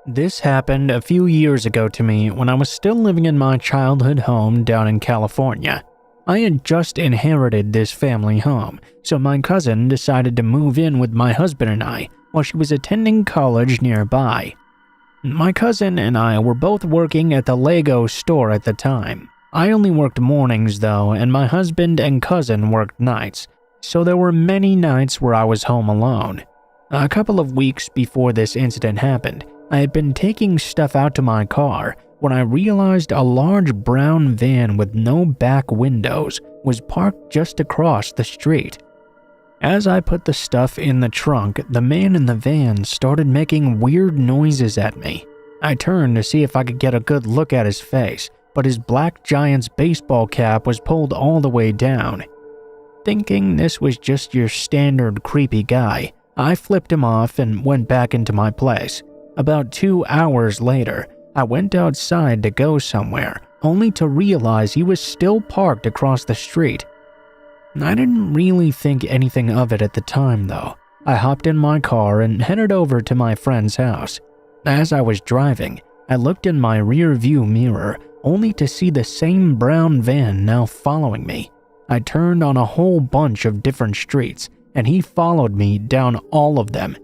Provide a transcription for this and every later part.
This happened a few years ago to me when I was still living in my childhood home down in California. I had just inherited this family home, so my cousin decided to move in with my husband and I while she was attending college nearby. My cousin and I were both working at the Lego store at the time. I only worked mornings though, and my husband and cousin worked nights, so there were many nights where I was home alone. A couple of weeks before this incident happened, I had been taking stuff out to my car when I realized a large brown van with no back windows was parked just across the street. As I put the stuff in the trunk, the man in the van started making weird noises at me. I turned to see if I could get a good look at his face, but his black Giants baseball cap was pulled all the way down. Thinking this was just your standard creepy guy, I flipped him off and went back into my place. About 2 hours later, I went outside to go somewhere, only to realize he was still parked across the street. I didn't really think anything of it at the time though. I hopped in my car and headed over to my friend's house. As I was driving, I looked in my rear view mirror only to see the same brown van now following me. I turned on a whole bunch of different streets and he followed me down all of them.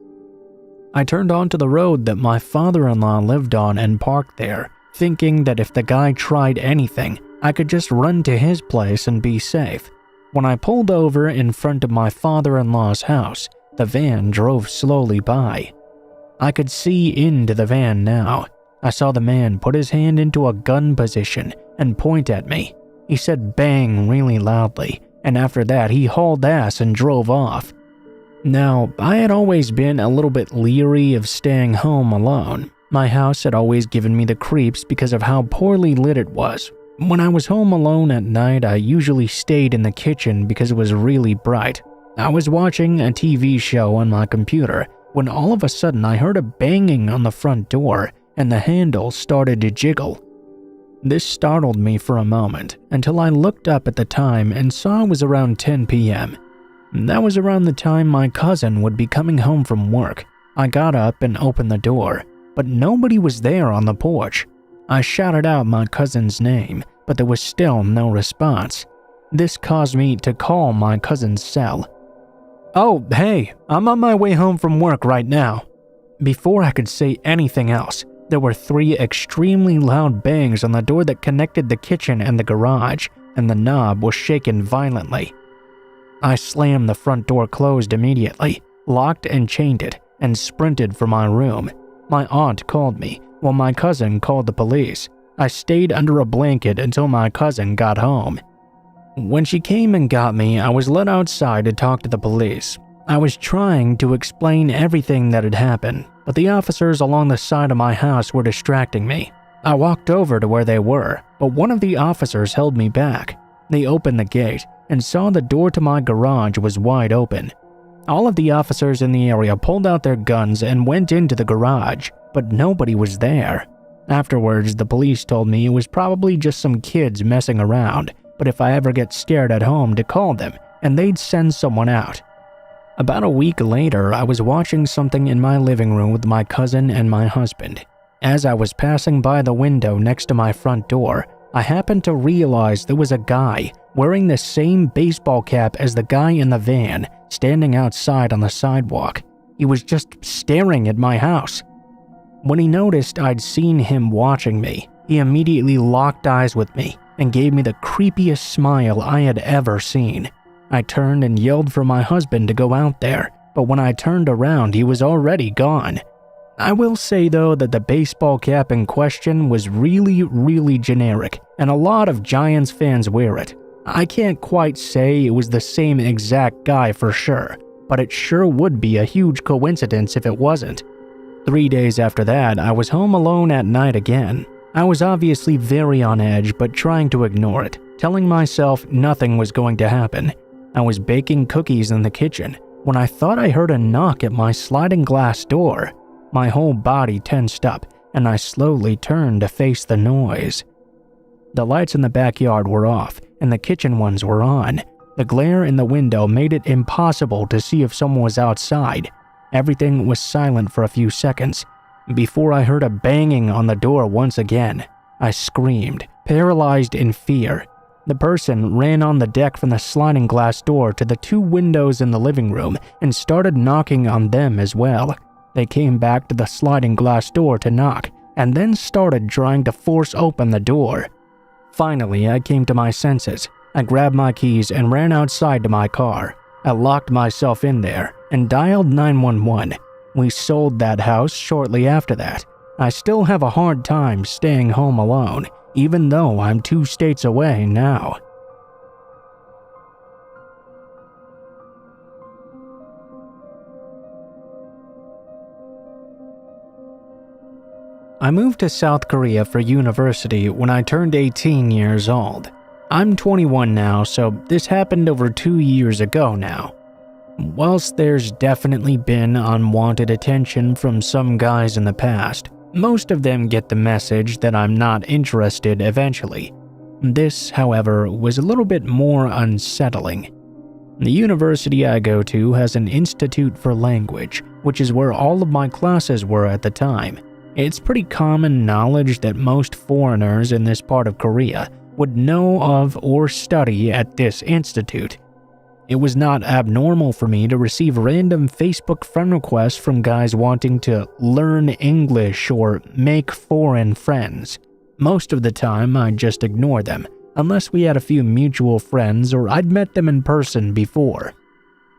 I turned onto the road that my father-in-law lived on and parked there, thinking that if the guy tried anything, I could just run to his place and be safe. When I pulled over in front of my father-in-law's house, the van drove slowly by. I could see into the van now. I saw the man put his hand into a gun position and point at me. He said bang really loudly, and after that he hauled ass and drove off. Now, I had always been a little bit leery of staying home alone. My house had always given me the creeps because of how poorly lit it was. When I was home alone at night, I usually stayed in the kitchen because it was really bright. I was watching a TV show on my computer when all of a sudden I heard a banging on the front door and the handle started to jiggle. This startled me for a moment until I looked up at the time and saw it was around 10 p.m. That was around the time my cousin would be coming home from work. I got up and opened the door, but nobody was there on the porch. I shouted out my cousin's name, but there was still no response. This caused me to call my cousin's cell. "Oh, hey, I'm on my way home from work right now." Before I could say anything else, there were 3 extremely loud bangs on the door that connected the kitchen and the garage, and the knob was shaken violently. I slammed the front door closed immediately, locked and chained it, and sprinted for my room. My aunt called me, while my cousin called the police. I stayed under a blanket until my cousin got home. When she came and got me, I was led outside to talk to the police. I was trying to explain everything that had happened, but the officers along the side of my house were distracting me. I walked over to where they were, but one of the officers held me back. They opened the gate and saw the door to my garage was wide open. All of the officers in the area pulled out their guns and went into the garage, but nobody was there. Afterwards, the police told me it was probably just some kids messing around, but if I ever get scared at home to call them, and they'd send someone out. About a week later, I was watching something in my living room with my cousin and my husband. As I was passing by the window next to my front door, I happened to realize there was a guy wearing the same baseball cap as the guy in the van standing outside on the sidewalk. He was just staring at my house. When he noticed I'd seen him watching me, he immediately locked eyes with me and gave me the creepiest smile I had ever seen. I turned and yelled for my husband to go out there, but when I turned around, he was already gone. I will say though that the baseball cap in question was really generic, and a lot of Giants fans wear it. I can't quite say it was the same exact guy for sure, but it sure would be a huge coincidence if it wasn't. 3 days after that, I was home alone at night again. I was obviously very on edge, but trying to ignore it, telling myself nothing was going to happen. I was baking cookies in the kitchen when I thought I heard a knock at my sliding glass door. My whole body tensed up, and I slowly turned to face the noise. The lights in the backyard were off, and the kitchen ones were on. The glare in the window made it impossible to see if someone was outside. Everything was silent for a few seconds. Before I heard a banging on the door once again, I screamed, paralyzed in fear. The person ran on the deck from the sliding glass door to the 2 windows in the living room and started knocking on them as well. They came back to the sliding glass door to knock, and then started trying to force open the door. Finally, I came to my senses. I grabbed my keys and ran outside to my car. I locked myself in there and dialed 911. We sold that house shortly after that. I still have a hard time staying home alone, even though I'm 2 states away now. I moved to South Korea for university when I turned 18 years old. I'm 21 now, so this happened over 2 years ago now. Whilst there's definitely been unwanted attention from some guys in the past, most of them get the message that I'm not interested eventually. This, however, was a little bit more unsettling. The university I go to has an institute for language, which is where all of my classes were at the time. It's pretty common knowledge that most foreigners in this part of Korea would know of or study at this institute. It was not abnormal for me to receive random Facebook friend requests from guys wanting to learn English or make foreign friends. Most of the time, I'd just ignore them, unless we had a few mutual friends or I'd met them in person before.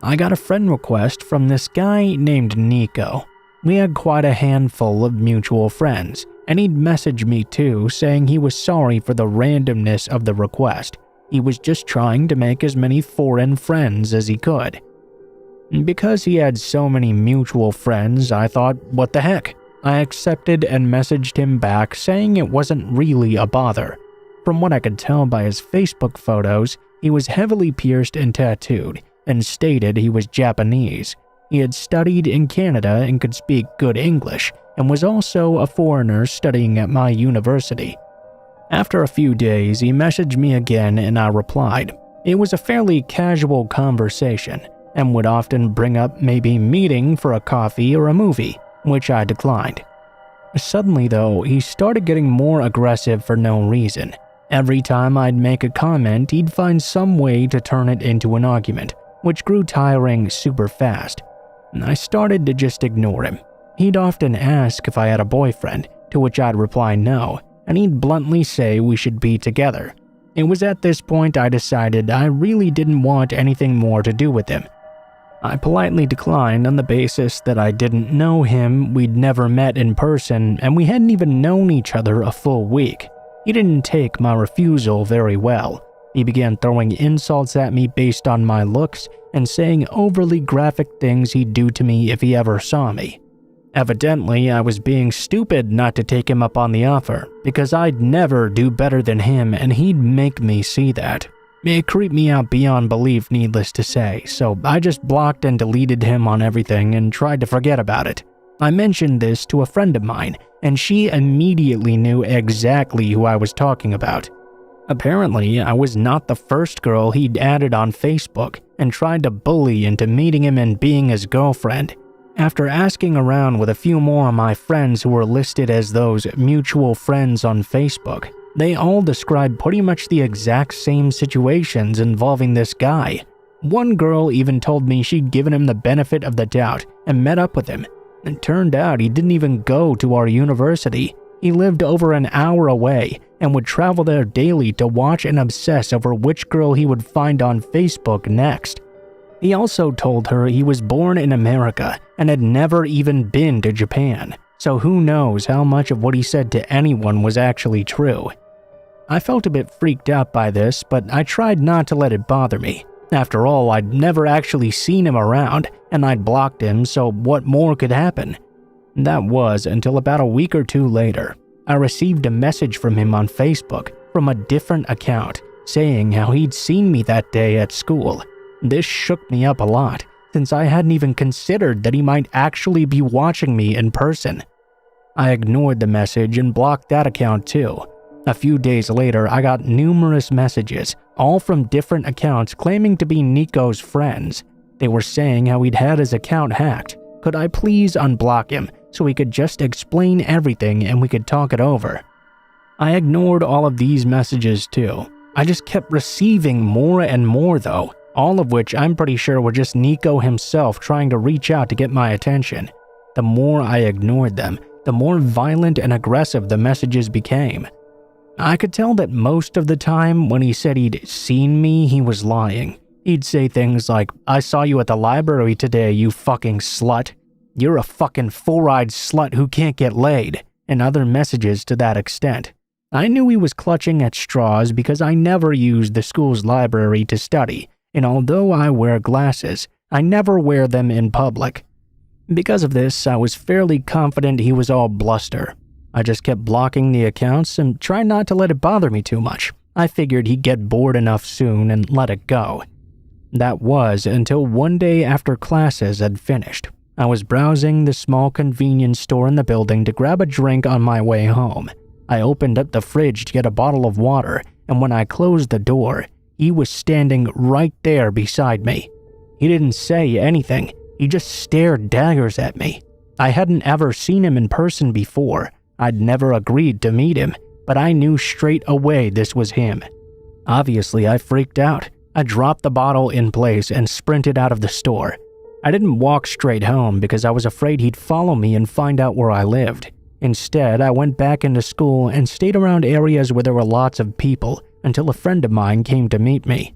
I got a friend request from this guy named Nico. We had quite a handful of mutual friends, and he'd messaged me too, saying he was sorry for the randomness of the request. He was just trying to make as many foreign friends as he could. Because he had so many mutual friends, I thought, what the heck? I accepted and messaged him back saying it wasn't really a bother. From what I could tell by his Facebook photos, he was heavily pierced and tattooed, and stated he was Japanese. He had studied in Canada and could speak good English, and was also a foreigner studying at my university. After a few days, he messaged me again and I replied. It was a fairly casual conversation, and would often bring up maybe meeting for a coffee or a movie, which I declined. Suddenly though, he started getting more aggressive for no reason. Every time I'd make a comment, he'd find some way to turn it into an argument, which grew tiring super fast. I started to just ignore him. He'd often ask if I had a boyfriend, to which I'd reply no, and he'd bluntly say we should be together. It was at this point I decided I really didn't want anything more to do with him. I politely declined on the basis that I didn't know him, we'd never met in person, and we hadn't even known each other a full week. He didn't take my refusal very well. He began throwing insults at me based on my looks and saying overly graphic things he'd do to me if he ever saw me. Evidently, I was being stupid not to take him up on the offer, because I'd never do better than him and he'd make me see that. It creeped me out beyond belief, needless to say, so I just blocked and deleted him on everything and tried to forget about it. I mentioned this to a friend of mine, and she immediately knew exactly who I was talking about. Apparently, I was not the first girl he'd added on Facebook and tried to bully into meeting him and being his girlfriend. After asking around with a few more of my friends who were listed as those mutual friends on Facebook, they all described pretty much the exact same situations involving this guy. One girl even told me she'd given him the benefit of the doubt and met up with him. It turned out he didn't even go to our university. He lived over an hour away and would travel there daily to watch and obsess over which girl he would find on Facebook next. He also told her he was born in America and had never even been to Japan, so who knows how much of what he said to anyone was actually true. I felt a bit freaked out by this, but I tried not to let it bother me. After all, I'd never actually seen him around, and I'd blocked him, so what more could happen? That was until about a week or two later. I received a message from him on Facebook from a different account, saying how he'd seen me that day at school. This shook me up a lot, since I hadn't even considered that he might actually be watching me in person. I ignored the message and blocked that account too. A few days later, I got numerous messages, all from different accounts claiming to be Nico's friends. They were saying how he'd had his account hacked. Could I please unblock him, so he could just explain everything and we could talk it over. I ignored all of these messages too. I just kept receiving more and more though, all of which I'm pretty sure were just Nico himself trying to reach out to get my attention. The more I ignored them, the more violent and aggressive the messages became. I could tell that most of the time when he said he'd seen me, he was lying. He'd say things like, "I saw you at the library today, you fucking slut. You're a fucking four-eyed slut who can't get laid," and other messages to that extent. I knew he was clutching at straws because I never used the school's library to study, and although I wear glasses, I never wear them in public. Because of this, I was fairly confident he was all bluster. I just kept blocking the accounts and tried not to let it bother me too much. I figured he'd get bored enough soon and let it go. That was until one day after classes had finished. I was browsing the small convenience store in the building to grab a drink on my way home. I opened up the fridge to get a bottle of water, and when I closed the door, he was standing right there beside me. He didn't say anything. He just stared daggers at me. I hadn't ever seen him in person before. I'd never agreed to meet him, but I knew straight away this was him. Obviously, I freaked out. I dropped the bottle in place and sprinted out of the store. I didn't walk straight home because I was afraid he'd follow me and find out where I lived. Instead, I went back into school and stayed around areas where there were lots of people until a friend of mine came to meet me.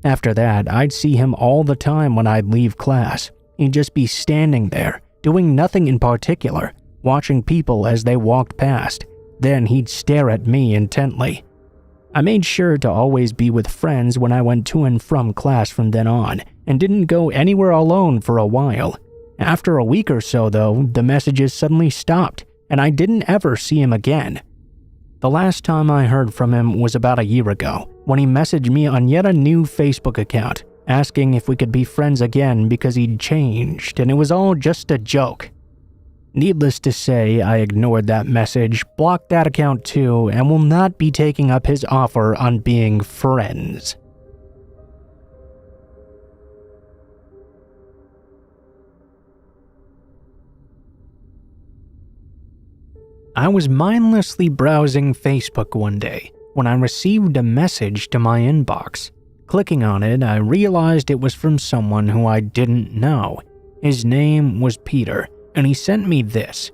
After that, I'd see him all the time when I'd leave class. He'd just be standing there, doing nothing in particular, watching people as they walked past. Then he'd stare at me intently. I made sure to always be with friends when I went to and from class from then on, and didn't go anywhere alone for a while. After a week or so though, the messages suddenly stopped, and I didn't ever see him again. The last time I heard from him was about a year ago, when he messaged me on yet a new Facebook account, asking if we could be friends again because he'd changed, and it was all just a joke. Needless to say, I ignored that message, blocked that account too, and will not be taking up his offer on being friends. I was mindlessly browsing Facebook one day when I received a message to my inbox. Clicking on it, I realized it was from someone who I didn't know. His name was Peter, and he sent me this.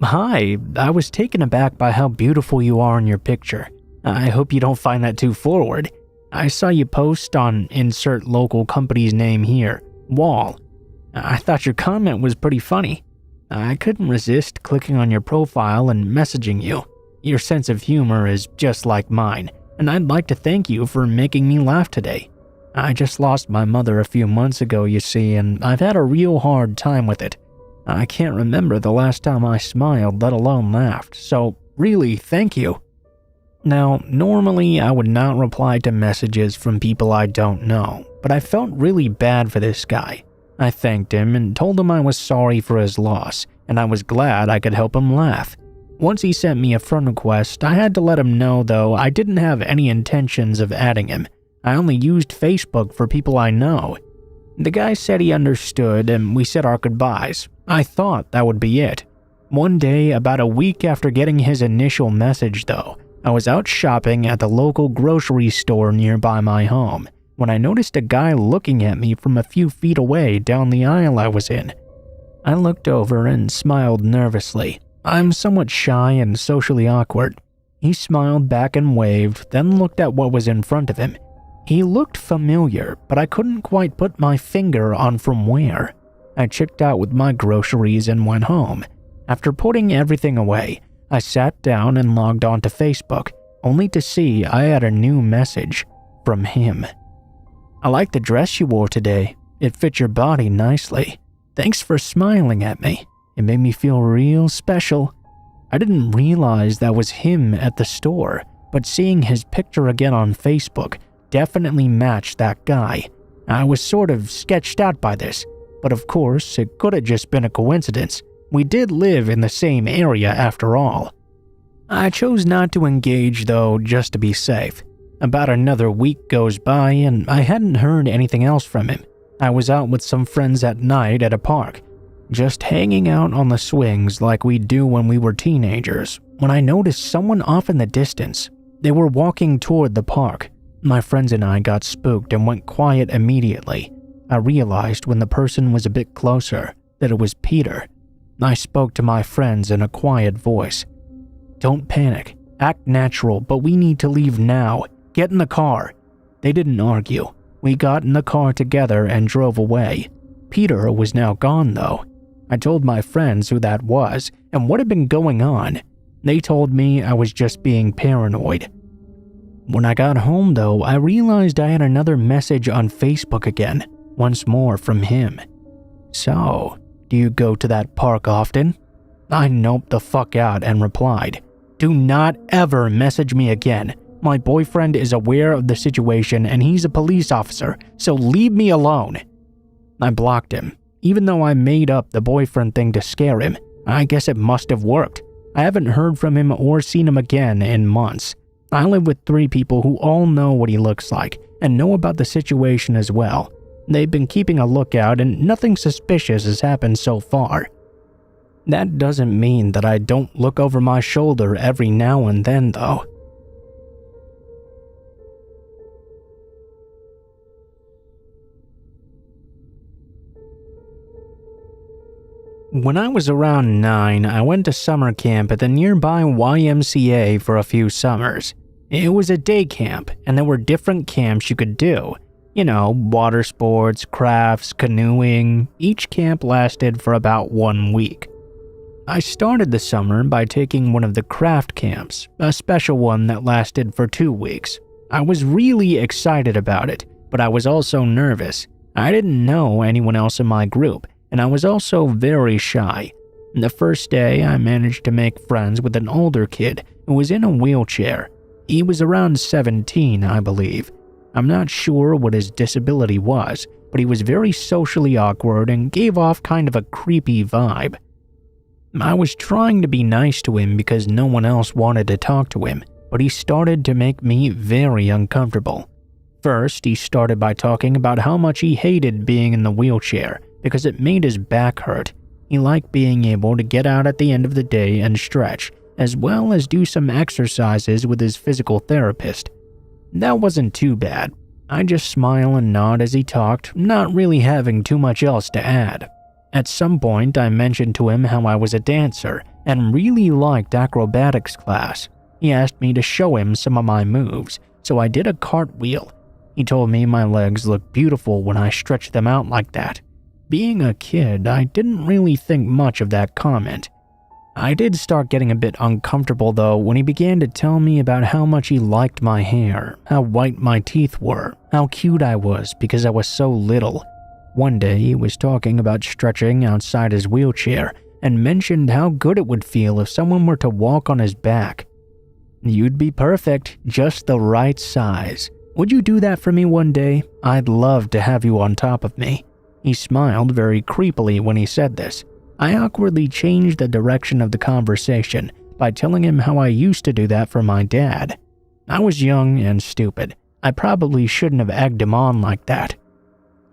"Hi, I was taken aback by how beautiful you are in your picture. I hope you don't find that too forward. I saw you post on insert local company's name here, Wall. I thought your comment was pretty funny. I couldn't resist clicking on your profile and messaging you. Your sense of humor is just like mine, and I'd like to thank you for making me laugh today. I just lost my mother a few months ago, you see, and I've had a real hard time with it. I can't remember the last time I smiled, let alone laughed, so really, thank you." Now, normally I would not reply to messages from people I don't know, but I felt really bad for this guy. I thanked him and told him I was sorry for his loss, and I was glad I could help him laugh. Once he sent me a friend request, I had to let him know though I didn't have any intentions of adding him. I only used Facebook for people I know. The guy said he understood and we said our goodbyes. I thought that would be it. One day, about a week after getting his initial message though, I was out shopping at the local grocery store nearby my home when I noticed a guy looking at me from a few feet away down the aisle I was in. I looked over and smiled nervously. I'm somewhat shy and socially awkward. He smiled back and waved, then looked at what was in front of him. He looked familiar, but I couldn't quite put my finger on from where. I checked out with my groceries and went home. After putting everything away, I sat down and logged on to Facebook, only to see I had a new message from him. "I like the dress you wore today. It fit your body nicely. Thanks for smiling at me. It made me feel real special." I didn't realize that was him at the store, but seeing his picture again on Facebook definitely matched that guy. I was sort of sketched out by this, but of course it could have just been a coincidence. We did live in the same area after all. I chose not to engage though, just to be safe. About another week goes by and I hadn't heard anything else from him. I was out with some friends at night at a park. just hanging out on the swings like we do when we were teenagers, when I noticed someone off in the distance. They were walking toward the park. My friends and I got spooked and went quiet immediately. I realized when the person was a bit closer that it was Peter. I spoke to my friends in a quiet voice. "Don't panic. Act natural, but we need to leave now. Get in the car." They didn't argue. We got in the car together and drove away. Peter was now gone though. I told my friends who that was and what had been going on. They told me I was just being paranoid. When I got home though, I realized I had another message on Facebook again, once more from him. "So, do you go to that park often?" I noped the fuck out and replied, "Do not ever message me again. My boyfriend is aware of the situation and he's a police officer, so leave me alone." I blocked him. Even though I made up the boyfriend thing to scare him, I guess it must have worked. I haven't heard from him or seen him again in months. I live with 3 people who all know what he looks like and know about the situation as well. They've been keeping a lookout and nothing suspicious has happened so far. That doesn't mean that I don't look over my shoulder every now and then though. When I was around 9, I went to summer camp at the nearby YMCA for a few summers. It was a day camp, and there were different camps you could do. You know, water sports, crafts, canoeing. Each camp lasted for about 1 week. I started the summer by taking one of the craft camps, a special one that lasted for 2 weeks. I was really excited about it, but I was also nervous. I didn't know anyone else in my group, and I was also very shy. The first day, I managed to make friends with an older kid who was in a wheelchair. He was around 17, I believe. I'm not sure what his disability was, but he was very socially awkward and gave off kind of a creepy vibe. I was trying to be nice to him because no one else wanted to talk to him, but he started to make me very uncomfortable. First, he started by talking about how much he hated being in the wheelchair because it made his back hurt. He liked being able to get out at the end of the day and stretch, as well as do some exercises with his physical therapist. That wasn't too bad. I just smile and nod as he talked, not really having too much else to add. At some point, I mentioned to him how I was a dancer and really liked acrobatics class. He asked me to show him some of my moves, so I did a cartwheel. He told me my legs looked beautiful when I stretched them out like that. Being a kid, I didn't really think much of that comment. I did start getting a bit uncomfortable though when he began to tell me about how much he liked my hair, how white my teeth were, how cute I was because I was so little. One day he was talking about stretching outside his wheelchair and mentioned how good it would feel if someone were to walk on his back. "You'd be perfect, just the right size. Would you do that for me one day? I'd love to have you on top of me." He smiled very creepily when he said this. I awkwardly changed the direction of the conversation by telling him how I used to do that for my dad. I was young and stupid. I probably shouldn't have egged him on like that.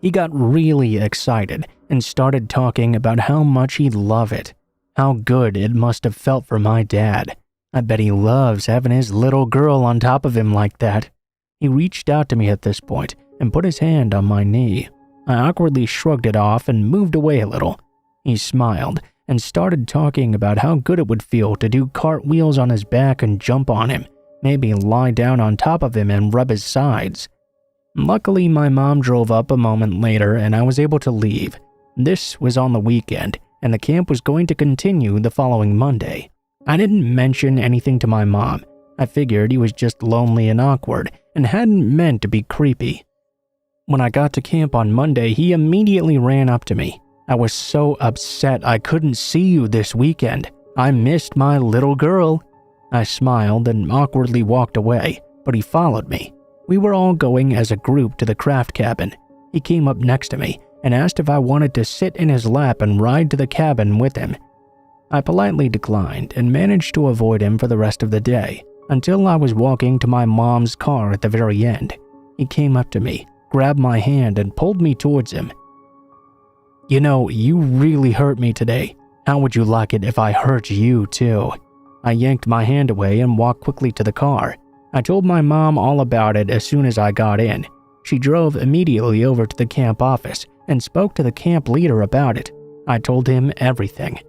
He got really excited and started talking about how much he'd love it, how good it must have felt for my dad. I bet he loves having his little girl on top of him like that. He reached out to me at this point and put his hand on my knee. I awkwardly shrugged it off and moved away a little. He smiled and started talking about how good it would feel to do cartwheels on his back and jump on him, maybe lie down on top of him and rub his sides. Luckily, my mom drove up a moment later and I was able to leave. This was on the weekend, and the camp was going to continue the following Monday. I didn't mention anything to my mom. I figured he was just lonely and awkward and hadn't meant to be creepy. When I got to camp on Monday, he immediately ran up to me. "I was so upset I couldn't see you this weekend. I missed my little girl." I smiled and awkwardly walked away, but he followed me. We were all going as a group to the craft cabin. He came up next to me and asked if I wanted to sit in his lap and ride to the cabin with him. I politely declined and managed to avoid him for the rest of the day, until I was walking to my mom's car at the very end. He came up to me, grabbed my hand and pulled me towards him. "You know, you really hurt me today. How would you like it if I hurt you too?" I yanked my hand away and walked quickly to the car. I told my mom all about it as soon as I got in. She drove immediately over to the camp office and spoke to the camp leader about it. I told him everything.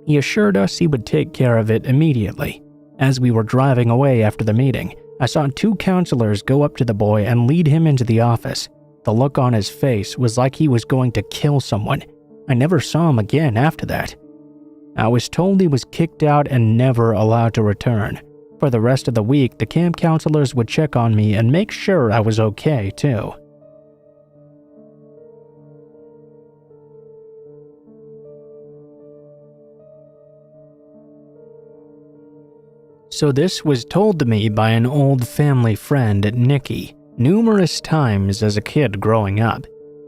He assured us he would take care of it immediately. As we were driving away after the meeting, I saw 2 counselors go up to the boy and lead him into the office. The look on his face was like he was going to kill someone. I never saw him again after that. I was told he was kicked out and never allowed to return. For the rest of the week, the camp counselors would check on me and make sure I was okay too. So this was told to me by an old family friend, Nikki, numerous times as a kid growing up.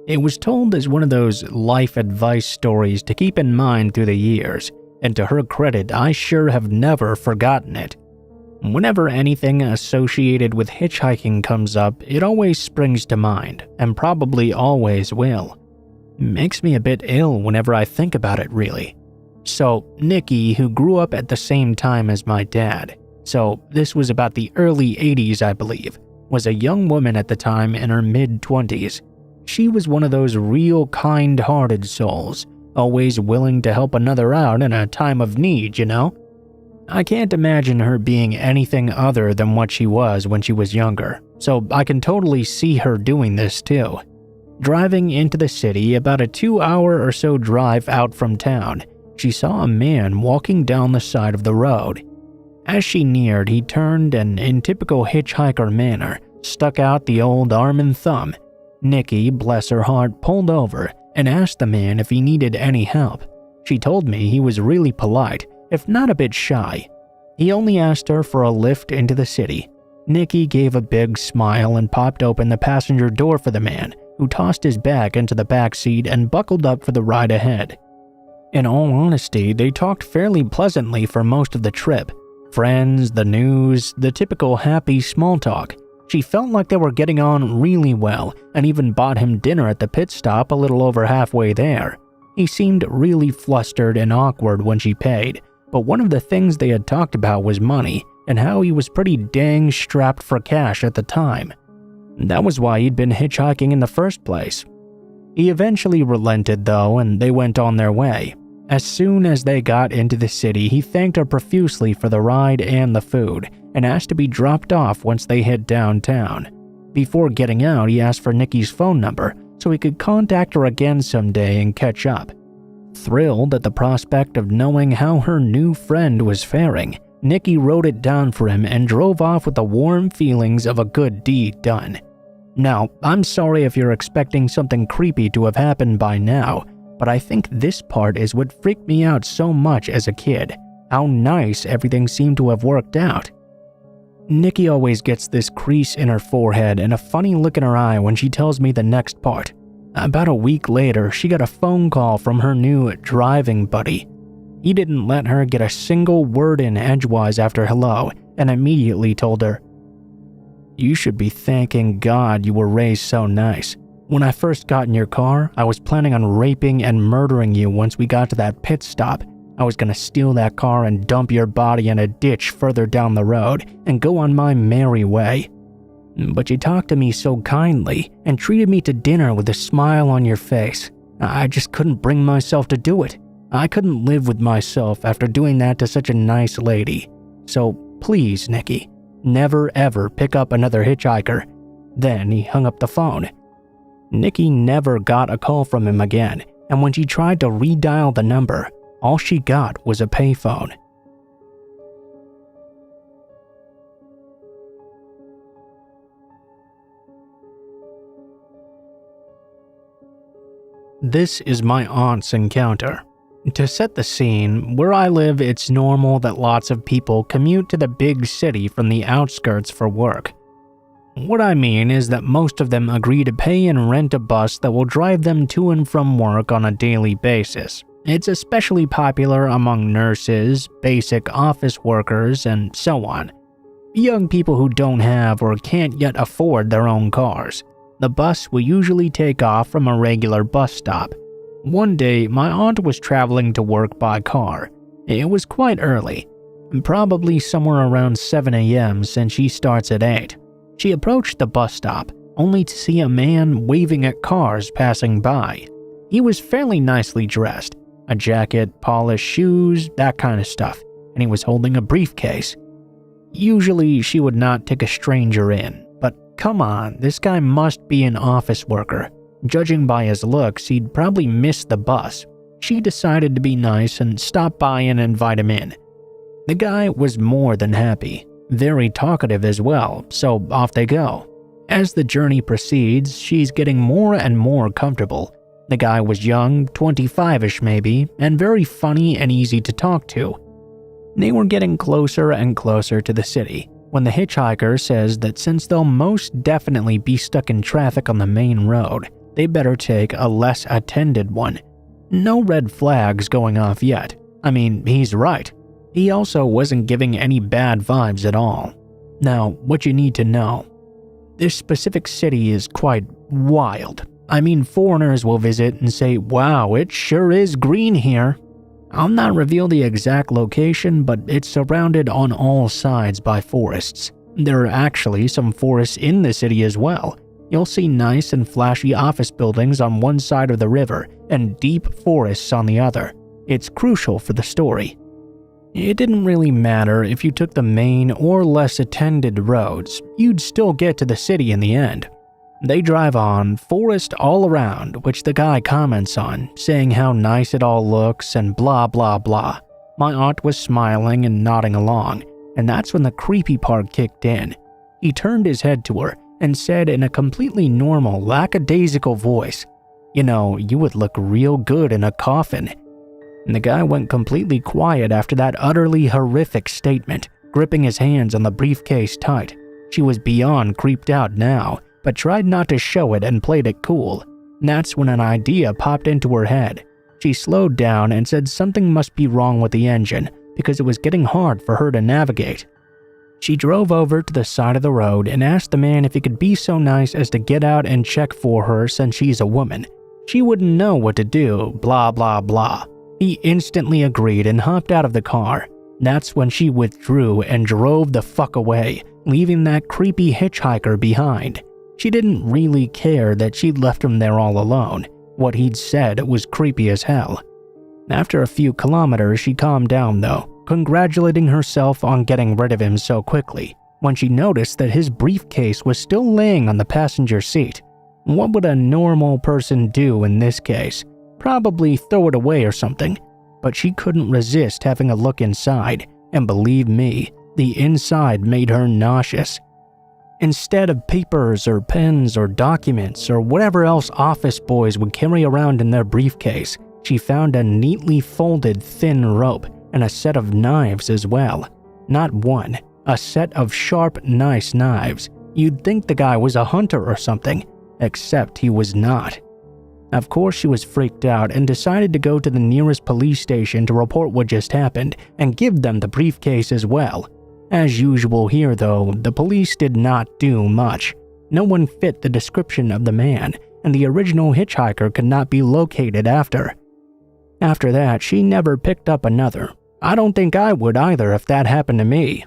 It was told as one of those life advice stories to keep in mind through the years, and to her credit, I sure have never forgotten it. Whenever anything associated with hitchhiking comes up, it always springs to mind, and probably always will. It makes me a bit ill whenever I think about it, really. So, Nikki, who grew up at the same time as my dad, so this was about the early 80s I believe, was a young woman at the time in her mid-20s. She was one of those real kind-hearted souls, always willing to help another out in a time of need, you know? I can't imagine her being anything other than what she was when she was younger, so I can totally see her doing this too. Driving into the city about a 2-hour or so drive out from town, she saw a man walking down the side of the road. As she neared, he turned and, in typical hitchhiker manner, stuck out the old arm and thumb. Nikki, bless her heart, pulled over and asked the man if he needed any help. She told me he was really polite, if not a bit shy. He only asked her for a lift into the city. Nikki gave a big smile and popped open the passenger door for the man, who tossed his bag into the back seat and buckled up for the ride ahead. In all honesty, they talked fairly pleasantly for most of the trip. Friends, the news, the typical happy small talk. She felt like they were getting on really well and even bought him dinner at the pit stop a little over halfway there. He seemed really flustered and awkward when she paid, but one of the things they had talked about was money and how he was pretty dang strapped for cash at the time. That was why he'd been hitchhiking in the first place. He eventually relented though, and they went on their way. As soon as they got into the city, he thanked her profusely for the ride and the food, and asked to be dropped off once they hit downtown. Before getting out, he asked for Nikki's phone number so he could contact her again someday and catch up. Thrilled at the prospect of knowing how her new friend was faring, Nikki wrote it down for him and drove off with the warm feelings of a good deed done. Now, I'm sorry if you're expecting something creepy to have happened by now, but I think this part is what freaked me out so much as a kid, how nice everything seemed to have worked out. Nikki always gets this crease in her forehead and a funny look in her eye when she tells me the next part. About a week later, she got a phone call from her new driving buddy. He didn't let her get a single word in edgewise after hello and immediately told her, "You should be thanking God you were raised so nice. When I first got in your car, I was planning on raping and murdering you once we got to that pit stop. I was gonna steal that car and dump your body in a ditch further down the road and go on my merry way. But you talked to me so kindly and treated me to dinner with a smile on your face. I just couldn't bring myself to do it. I couldn't live with myself after doing that to such a nice lady. So please, Nikki, never ever pick up another hitchhiker." Then he hung up the phone. Nikki never got a call from him again, and when she tried to redial the number, all she got was a payphone. This is my aunt's encounter. To set the scene, where I live, it's normal that lots of people commute to the big city from the outskirts for work. What I mean is that most of them agree to pay and rent a bus that will drive them to and from work on a daily basis. It's especially popular among nurses, basic office workers, and so on. Young people who don't have or can't yet afford their own cars. The bus will usually take off from a regular bus stop. One day, my aunt was traveling to work by car. It was quite early, probably somewhere around 7 a.m. since she starts at 8. She approached the bus stop, only to see a man waving at cars passing by. He was fairly nicely dressed, a jacket, polished shoes, that kind of stuff, and he was holding a briefcase. Usually, she would not take a stranger in, but come on, this guy must be an office worker. Judging by his looks, he'd probably missed the bus. She decided to be nice and stop by and invite him in. The guy was more than happy, very talkative as well, so off they go. As the journey proceeds, she's getting more and more comfortable. The guy was young, 25-ish maybe, and very funny and easy to talk to. They were getting closer and closer to the city when the hitchhiker says that since they'll most definitely be stuck in traffic on the main road, they better take a less attended one. No red flags going off yet. I mean, he's right. He also wasn't giving any bad vibes at all. Now, what you need to know. This specific city is quite wild. I mean, foreigners will visit and say, wow, it sure is green here. I'll not reveal the exact location, but it's surrounded on all sides by forests. There are actually some forests in the city as well. You'll see nice and flashy office buildings on one side of the river and deep forests on the other. It's crucial for the story. It didn't really matter if you took the main or less attended roads, you'd still get to the city in the end. They drive on, forest all around, which the guy comments on, saying how nice it all looks and blah blah blah. My aunt was smiling and nodding along, and that's when the creepy part kicked in. He turned his head to her and said in a completely normal, lackadaisical voice, "You know, you would look real good in a coffin." And the guy went completely quiet after that utterly horrific statement, gripping his hands on the briefcase tight. She was beyond creeped out now, but tried not to show it and played it cool. That's when an idea popped into her head. She slowed down and said something must be wrong with the engine because it was getting hard for her to navigate. She drove over to the side of the road and asked the man if he could be so nice as to get out and check for her since she's a woman. She wouldn't know what to do, blah blah blah. He instantly agreed and hopped out of the car. That's when she withdrew and drove the fuck away, leaving that creepy hitchhiker behind. She didn't really care that she'd left him there all alone. What he'd said was creepy as hell. After a few kilometers, she calmed down though, congratulating herself on getting rid of him so quickly, when she noticed that his briefcase was still laying on the passenger seat. What would a normal person do in this case? Probably throw it away or something. But she couldn't resist having a look inside, and believe me, the inside made her nauseous. Instead of papers or pens or documents or whatever else office boys would carry around in their briefcase, she found a neatly folded thin rope and a set of knives as well. Not one, a set of sharp, nice knives. You'd think the guy was a hunter or something, except he was not. Of course, she was freaked out and decided to go to the nearest police station to report what just happened and give them the briefcase as well. As usual here though, the police did not do much. No one fit the description of the man, and the original hitchhiker could not be located after. After that, she never picked up another. I don't think I would either if that happened to me.